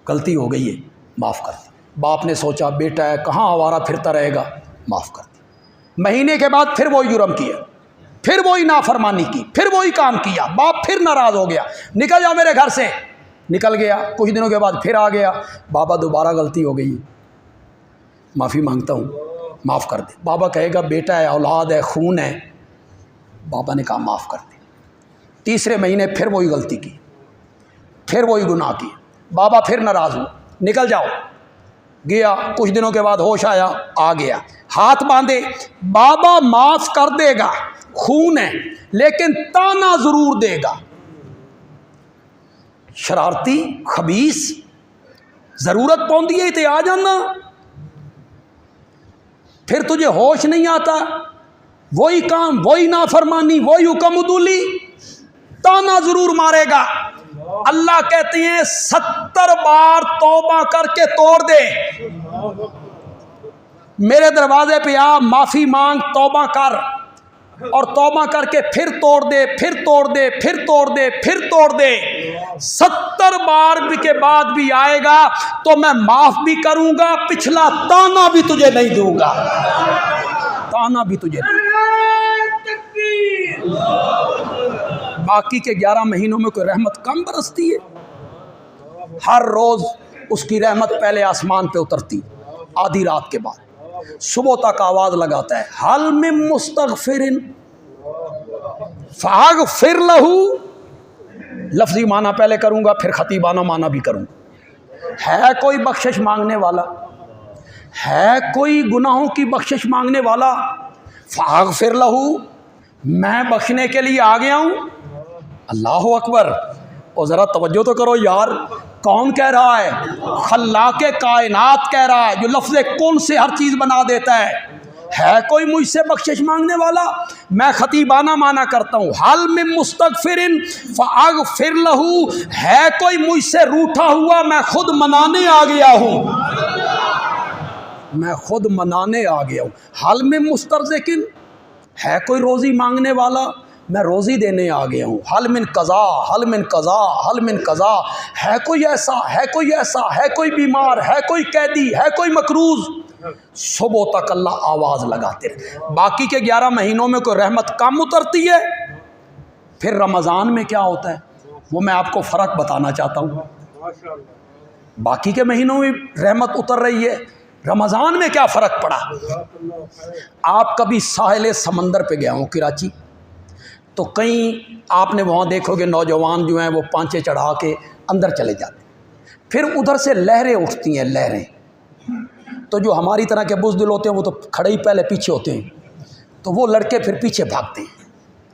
[SPEAKER 1] غلطی ہو گئی ہے، معاف کر دی. باپ نے سوچا بیٹا ہے کہاں آوارہ پھرتا رہے گا، معاف کر دی. مہینے کے بعد پھر وہی جرم کیا، پھر وہی نافرمانی کی، پھر وہی کام کیا. باپ پھر ناراض ہو گیا، نکل جاؤ میرے گھر سے. نکل گیا، کچھ دنوں کے بعد پھر آ گیا، بابا دوبارہ غلطی ہو گئی، معافی مانگتا ہوں، معاف کر دے. بابا کہے گا بیٹا ہے، اولاد ہے، خون ہے. بابا نے کہا معاف کر دے. تیسرے مہینے پھر وہی غلطی کی، پھر وہی گناہ کی. بابا پھر ناراض ہو، نکل جاؤ. گیا، کچھ دنوں کے بعد ہوش آیا، آ گیا، ہاتھ باندھے. بابا معاف کر دے گا، خون ہے، لیکن تانا ضرور دے گا. شرارتی، خبیث، ضرورت پوندی ہے تے آ جانا. پھر تجھے ہوش نہیں آتا، وہی کام، وہی نافرمانی، وہی حکم عدولی، تانا ضرور مارے گا. اللہ کہتے ہیں 70 بار توبہ کر کے توڑ دے. میرے دروازے پہ آ، معافی مانگ، توبہ کر، اور توبہ کر کے پھر توڑ دے، پھر توڑ دے، پھر توڑ دے، پھر توڑ دے. 70 بار کے بعد بھی آئے گا تو میں معاف بھی کروں گا، پچھلا تانا بھی تجھے نہیں دوں گا، تانا بھی تجھے نہیں. باقی کے 11 مہینوں میں کوئی رحمت کم برستی ہے؟ ہر روز اس کی رحمت پہلے آسمان پہ اترتی، آدھی رات کے بعد صبح تک آواز لگاتا ہے حل من مستغفر فاغفر لہ، لفظی معنی پہلے کروں گا پھر خطیبانہ معنی بھی کروں گا۔ ہے کوئی بخشش مانگنے والا، ہے کوئی گناہوں کی بخشش مانگنے والا؟ فاغفر لہ، میں بخشنے کے لیے آ گیا ہوں۔ اللہ اکبر! اور ذرا توجہ تو کرو یار، کون کہہ رہا ہے؟ خلاق کائنات کہہ رہا ہے، جو لفظ کن سے ہر چیز بنا دیتا ہے کوئی مجھ سے بخشش مانگنے والا؟ میں خطیبانہ معنی کرتا ہوں، حل من مستغفر فاغفر لہ، ہے کوئی مجھ سے روٹھا ہوا؟ میں خود منانے آ گیا ہوں، میں خود منانے آ گیا ہوں۔ حل من مسترزقن، ہے کوئی روزی مانگنے والا؟ میں روزی دینے آ گیا ہوں۔ حل من قضا، حل من قضا، حل من قضا، ہے کوئی ایسا، ہے کوئی ایسا، ہے کوئی بیمار، ہے کوئی قیدی، ہے کوئی مقروض؟ صبح تک اللہ آواز لگاتے رہے۔ باقی کے 11 مہینوں میں کوئی رحمت کم اترتی ہے؟ پھر رمضان میں کیا ہوتا ہے وہ میں آپ کو فرق بتانا چاہتا ہوں۔ باقی کے مہینوں میں رحمت اتر رہی ہے، رمضان میں کیا فرق پڑا؟ آپ کبھی ساحل سمندر پہ گیا ہوں کراچی، تو کہیں آپ نے وہاں دیکھو گے نوجوان جو ہیں وہ پانچے چڑھا کے اندر چلے جاتے ہیں، پھر ادھر سے لہریں اٹھتی ہیں، لہریں، تو جو ہماری طرح کے بزدل ہوتے ہیں وہ تو کھڑے ہی پہلے پیچھے ہوتے ہیں، تو وہ لڑکے پھر پیچھے بھاگتے ہیں،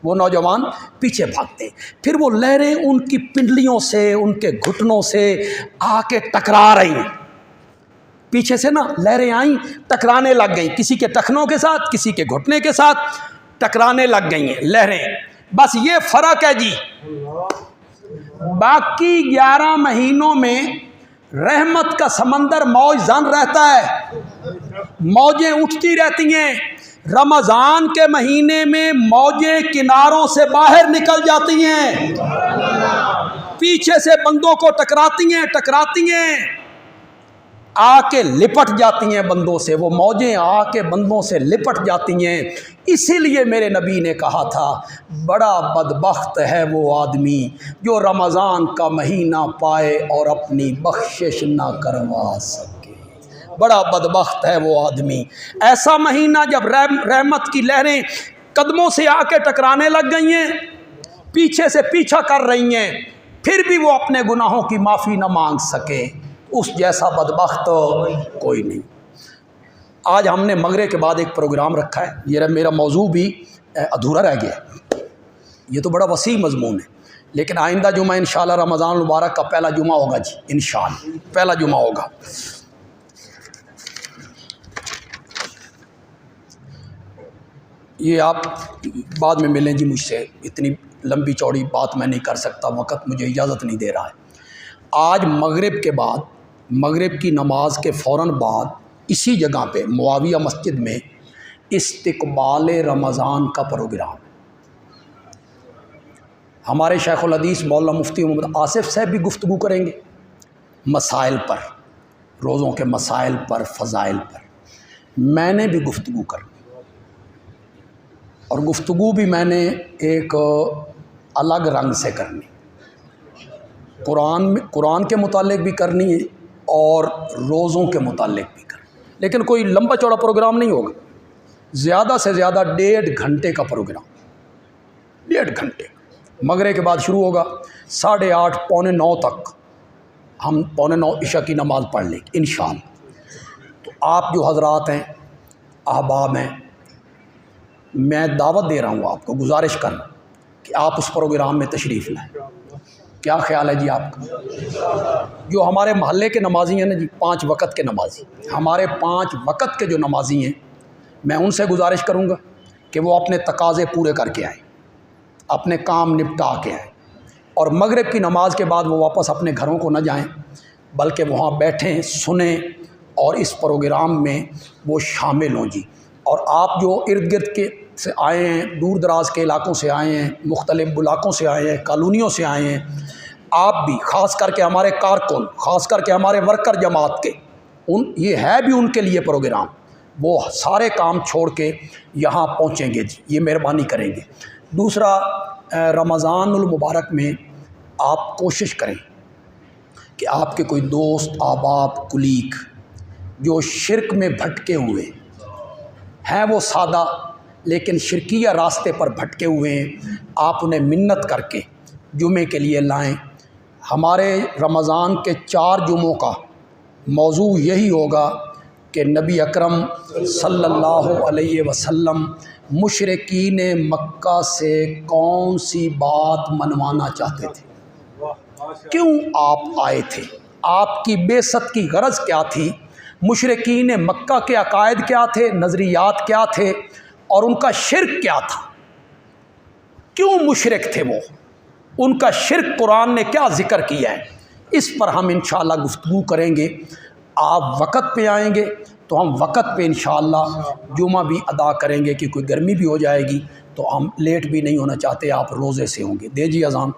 [SPEAKER 1] وہ نوجوان پیچھے بھاگتے ہیں، پھر وہ لہریں ان کی پنڈلیوں سے، ان کے گھٹنوں سے آ کے ٹکرا رہی ہیں، پیچھے سے نا لہریں آئیں، ٹکرانے لگ گئیں، کسی کے ٹخنوں کے ساتھ، کسی کے گھٹنے کے ساتھ ٹکرانے لگ گئی ہیں لہریں۔ بس یہ فرق ہے جی، باقی 11 مہینوں میں رحمت کا سمندر موج زن رہتا ہے، موجیں اٹھتی رہتی ہیں۔ رمضان کے مہینے میں موجیں کناروں سے باہر نکل جاتی ہیں، پیچھے سے بندوں کو ٹکراتی ہیں، آ کے لپٹ جاتی ہیں بندوں سے، وہ موجیں آ کے بندوں سے لپٹ جاتی ہیں۔ اسی لیے میرے نبی نے کہا تھا بڑا بدبخت ہے وہ آدمی جو رمضان کا مہینہ پائے اور اپنی بخشش نہ کروا سکے، بڑا بدبخت ہے وہ آدمی۔ ایسا مہینہ جب رحمت کی لہریں قدموں سے آ کے ٹکرانے لگ گئی ہیں، پیچھے سے پیچھا کر رہی ہیں، پھر بھی وہ اپنے گناہوں کی معافی نہ مانگ سکے، اس جیسا بدبخت کوئی نہیں۔ آج ہم نے مغرب کے بعد ایک پروگرام رکھا ہے، یہ میرا موضوع بھی ادھورا رہ گیا، یہ تو بڑا وسیع مضمون ہے، لیکن آئندہ جمعہ انشاءاللہ رمضان المبارک کا پہلا جمعہ ہوگا جی، انشاءاللہ پہلا جمعہ ہوگا۔ یہ آپ بعد میں ملیں جی مجھ سے، اتنی لمبی چوڑی بات میں نہیں کر سکتا، وقت مجھے اجازت نہیں دے رہا ہے۔ آج مغرب کے بعد، مغرب کی نماز کے فوراً بعد اسی جگہ پہ معاویہ مسجد میں استقبال رمضان کا پروگرام، ہمارے شیخ الحدیث مولانا مفتی محمد آصف صاحب بھی گفتگو کریں گے مسائل پر، روزوں کے مسائل پر، فضائل پر، میں نے بھی گفتگو کرنی، اور گفتگو بھی میں نے ایک الگ رنگ سے کرنی، قرآن کے متعلق بھی کرنی ہے اور روزوں کے متعلق بھی کرنی، لیکن کوئی لمبا چوڑا پروگرام نہیں ہوگا، زیادہ سے زیادہ 1.5 گھنٹے کا پروگرام، 1.5 گھنٹے، مغرب کے بعد شروع ہوگا، 8:30 پونے 9 تک ہم پونے 9 عشاء کی نماز پڑھ لیں گے انشاءاللہ۔ تو آپ جو حضرات ہیں، احباب ہیں، میں دعوت دے رہا ہوں، آپ کو گزارش کر رہا ہوں کہ آپ اس پروگرام میں تشریف لائیں۔ کیا خیال ہے جی آپ کا؟ جو ہمارے محلے کے نمازی ہیں نا جی، 5 وقت کے نمازی، ہمارے 5 وقت کے جو نمازی ہیں، میں ان سے گزارش کروں گا کہ وہ اپنے تقاضے پورے کر کے آئیں، اپنے کام نپٹا کے آئیں، اور مغرب کی نماز کے بعد وہ واپس اپنے گھروں کو نہ جائیں، بلکہ وہاں بیٹھیں، سنیں، اور اس پروگرام میں وہ شامل ہوں جی۔ اور آپ جو ارد گرد کے سے آئے ہیں، دور دراز کے علاقوں سے آئے ہیں، مختلف بلاکوں سے آئے ہیں، کالونیوں سے آئے ہیں، آپ بھی، خاص کر کے ہمارے کارکن، خاص کر کے ہمارے ورکر جماعت کے، یہ ہے بھی ان کے لیے پروگرام، وہ سارے کام چھوڑ کے یہاں پہنچیں گے جی، یہ مہربانی کریں گے۔ دوسرا رمضان المبارک میں آپ کوشش کریں کہ آپ کے کوئی دوست احباب کلیگ جو شرک میں بھٹکے ہوئے ہیں، وہ سادہ لیکن شرکیہ راستے پر بھٹکے ہوئے ہیں، آپ انہیں منت کر کے جمعے کے لیے لائیں۔ ہمارے رمضان کے 4 جمعوں کا موضوع یہی ہوگا کہ نبی اکرم صلی اللہ علیہ وسلم مشرکین مکہ سے کون سی بات منوانا چاہتے تھے، کیوں آپ آئے تھے، آپ کی بعثت کی غرض کیا تھی، مشرکین مکہ کے عقائد کیا تھے، نظریات کیا تھے، اور ان کا شرک کیا تھا، کیوں مشرک تھے وہ، ان کا شرک قرآن نے کیا ذکر کیا ہے، اس پر ہم انشاءاللہ گفتگو کریں گے۔ آپ وقت پہ آئیں گے تو ہم وقت پہ انشاءاللہ جمعہ بھی ادا کریں گے، کہ کوئی گرمی بھی ہو جائے گی تو ہم لیٹ بھی نہیں ہونا چاہتے، آپ روزے سے ہوں گے۔ دیجیے اذان۔